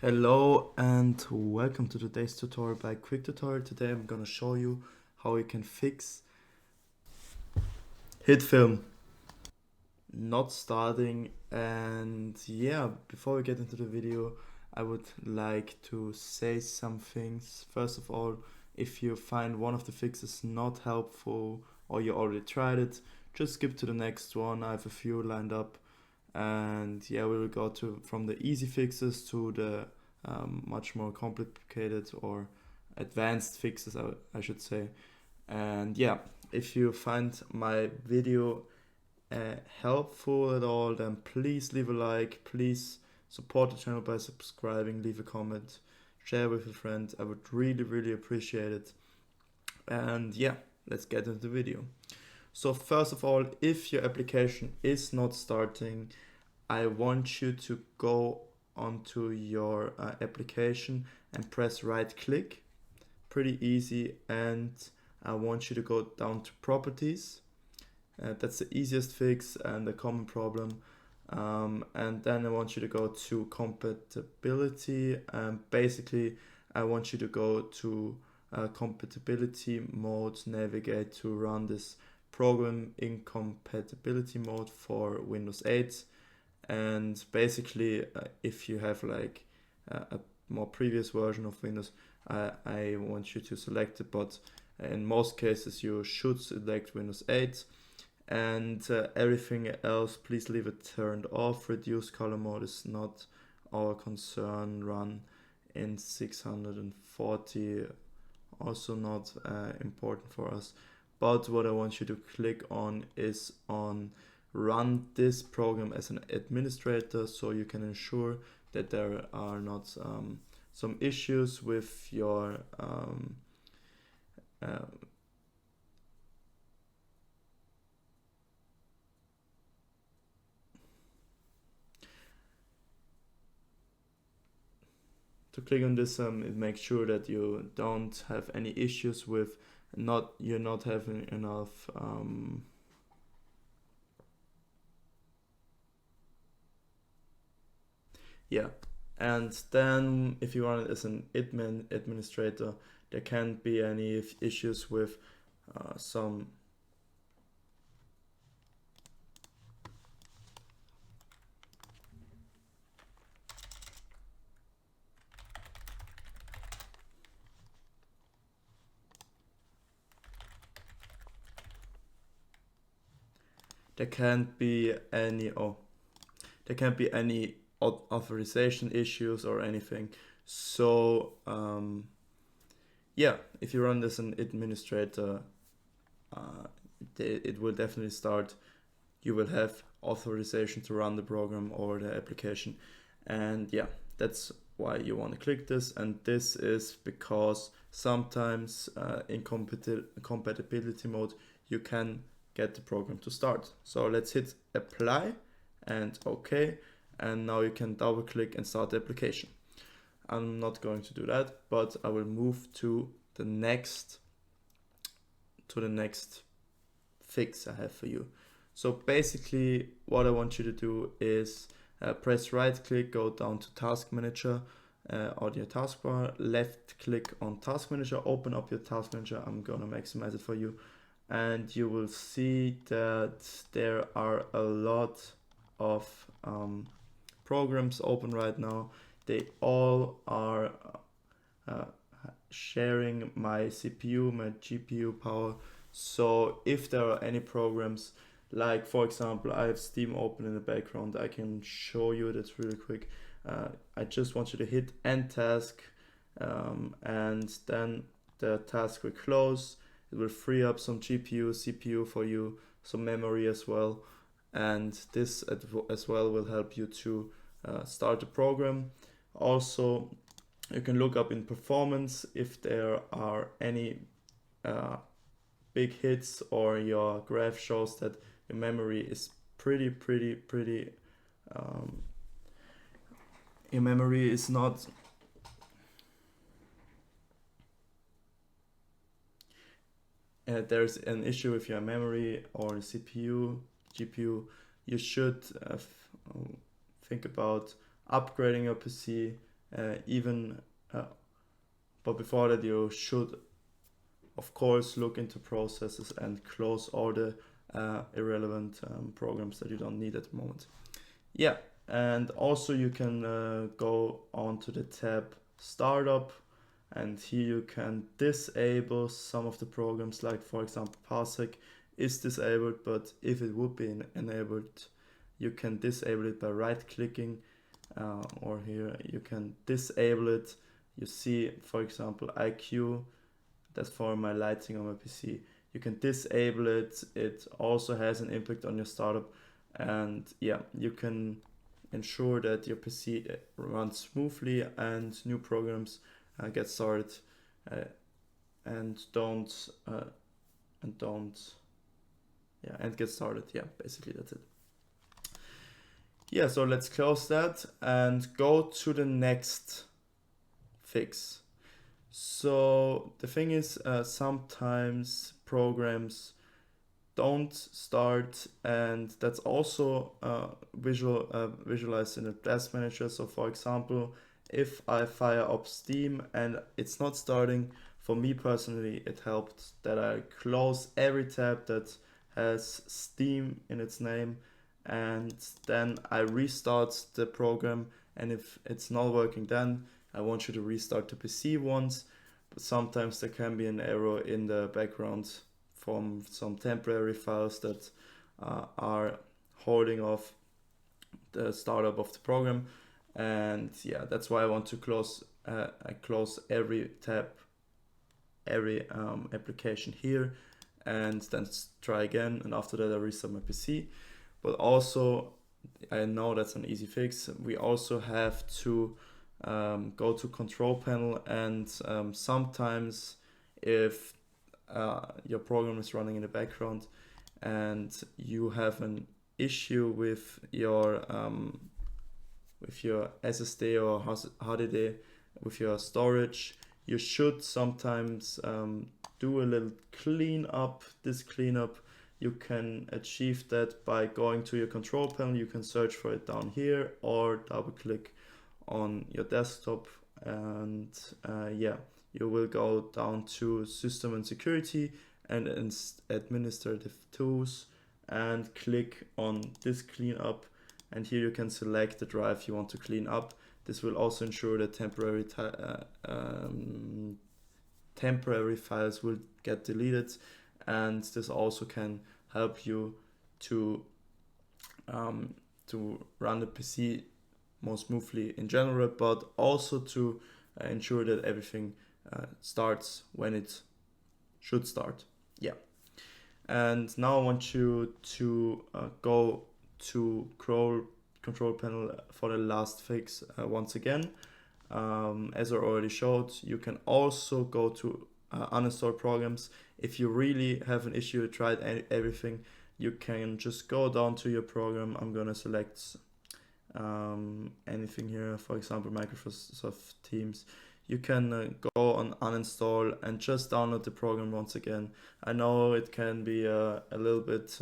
Hello and welcome to today's tutorial by Quick Tutorial. Today I'm gonna show you how you can fix HitFilm not starting. And yeah, before we get into the video, I would like to say some things. First of all, if you find one of the fixes not helpful or you already tried it, just skip to the next one. I have a few lined up, and yeah, we will go from the easy fixes to the much more complicated or advanced fixes, I should say. And yeah, if you find my video helpful at all, then please leave a like, please support the channel by subscribing, leave a comment, share with a friend. I would really appreciate it. And yeah, let's get into the video. So first of all, if your application is not starting, I want you to go onto your application and press right click. Pretty easy. And I want you to go down to properties. That's the easiest fix and a common problem. And then I want you to go to compatibility. Basically, I want you to go to compatibility mode, navigate to run this program in compatibility mode for Windows 8. And basically, if you have like a more previous version of Windows, I want you to select it, but in most cases you should select Windows 8. And everything else, please leave it turned off. Reduce color mode is not our concern. Run in 640, also not important for us. But what I want you to click on is on run this program as an administrator, so you can ensure that there are not some issues with your to click on this, it makes sure that you don't have any issues with you're not having enough yeah. And then if you run it as an administrator, there can't be any issues with some there can't be any authorization issues or anything. So yeah, if you run this as an administrator, it will definitely start. You will have authorization to run the program or the application. And yeah, that's why you want to click this. And this is because sometimes in compatibility mode you can get the program to start. So let's hit apply and OK, and now you can double click and start the application. I'm not going to do that, but I will move to the next fix I have for you. So basically what I want you to do is press right click, go down to Task Manager on your taskbar, left click on Task Manager, open up your Task Manager. I'm gonna maximize it for you, and you will see that there are a lot of programs open right now. They all are sharing my CPU, my GPU power. So if there are any programs, like for example, I have Steam open in the background, I can show you that really quick. I just want you to hit end task, and then the task will close. It will free up some GPU, CPU for you, some memory as well. And this as well will help you to start the program. Also, you can look up in performance if there are any big hits, or your graph shows that your memory is pretty your memory is not there's an issue with your memory or CPU, GPU, you should think about upgrading your PC even but before that you should of course look into processes and close all the irrelevant programs that you don't need at the moment. Yeah, and also you can go on to the tab Startup, and here you can disable some of the programs, like for example Parsec is disabled, but if it would be enabled, you can disable it by right clicking, or here you can disable it. You see, for example, IQ, that's for my lighting on my PC. You can disable it. It also has an impact on your startup, and yeah, you can ensure that your PC runs smoothly and new programs get started, and don't and get started. Yeah, basically that's it. Yeah, so let's close that and go to the next fix. So the thing is, sometimes programs don't start, and that's also visualized in the task manager. So for example, if I fire up Steam and it's not starting, for me personally, it helped that I close every tab that has Steam in its name, and then I restart the program. And if it's not working, then I want you to restart the PC once. But sometimes there can be an error in the background from some temporary files that are holding off the startup of the program. And yeah, that's why I want to close every tab, every application here, and then try again, and after that I restart my PC. But also, I know that's an easy fix, we also have to go to control panel, and sometimes if your program is running in the background and you have an issue with your SSD or HDD, with your storage, you should sometimes do a little cleanup. This cleanup, you can achieve that by going to your control panel. You can search for it down here or double click on your desktop, and yeah, you will go down to System and Security and Administrative Tools and click on this cleanup, and here you can select the drive you want to clean up. This will also ensure that temporary files will get deleted, and this also can help you to run the PC more smoothly in general, but also to ensure that everything starts when it should start. Yeah. And now I want you to go to control panel for the last fix once again. As I already showed, you can also go to uninstall programs. If you really have an issue, tried everything, you can just go down to your program. I'm gonna select anything here, for example Microsoft Teams. You can go on uninstall and just download the program once again. I know it can be a little bit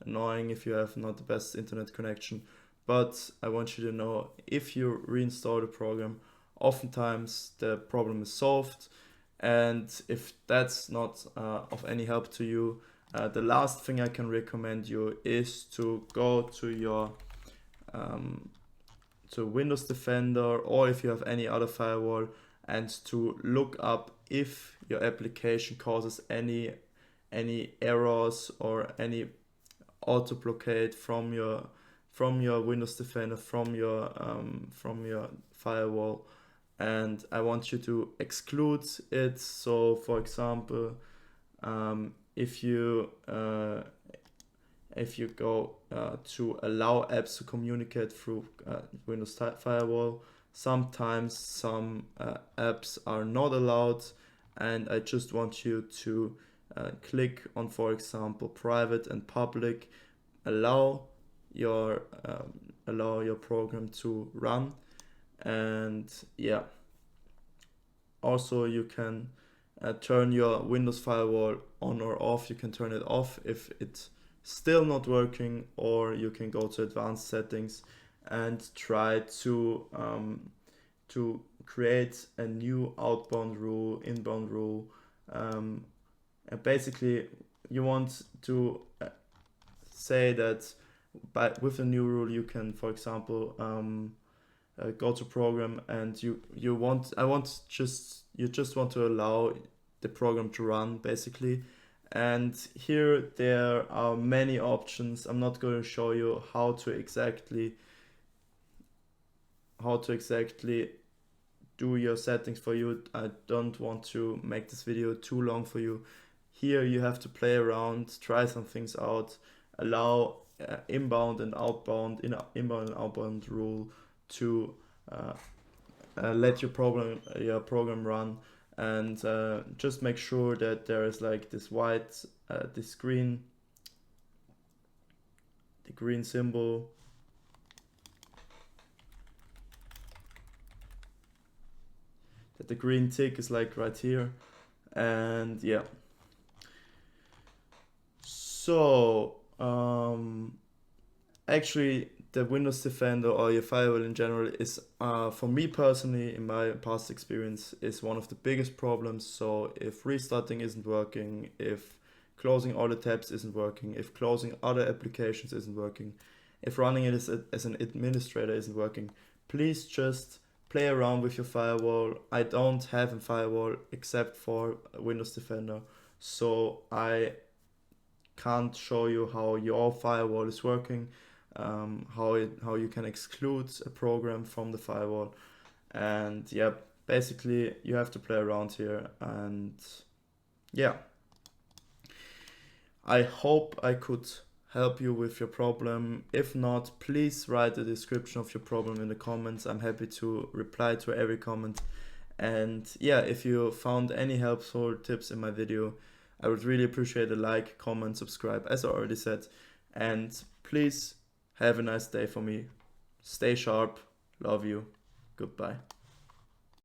annoying if you have not the best internet connection, but I want you to know, if you reinstall the program, oftentimes the problem is solved. And if that's not of any help to you, the last thing I can recommend you is to go to your to Windows Defender, or if you have any other firewall, and to look up if your application causes any errors or any auto blockade from your Windows Defender, from your firewall, and I want you to exclude it. So for example, if you go to allow apps to communicate through Windows Firewall, sometimes some apps are not allowed, and I just want you to click on, for example, private and public, allow your program to run. And yeah, also you can turn your Windows Firewall on or off. You can turn it off if it's still not working, or you can go to advanced settings and try to to create a new outbound rule, inbound rule. And basically, you want to say that with a new rule, you can, for example, go to program, and you just want to allow the program to run, basically. And here there are many options. I'm not going to show you how to exactly do your settings for you. I don't want to make this video too long for you. Here you have to play around, try some things out, allow inbound and outbound rule to let your program run, and just make sure that there is like this white the green symbol, that the green tick is like right here. And yeah, so actually the Windows Defender or your firewall in general is, for me personally, in my past experience, is one of the biggest problems. So if restarting isn't working, if closing all the tabs isn't working, if closing other applications isn't working, if running it as an administrator isn't working, please just play around with your firewall. I don't have a firewall except for Windows Defender, so I can't show you how your firewall is working, how you can exclude a program from the firewall. And yeah, basically you have to play around here. And yeah, I hope I could help you with your problem. If not, please write the description of your problem in the comments. I'm happy to reply to every comment. And yeah, if you found any helpful tips in my video, I would really appreciate a like, comment, subscribe, as I already said. And please have a nice day for me. Stay sharp. Love you. Goodbye.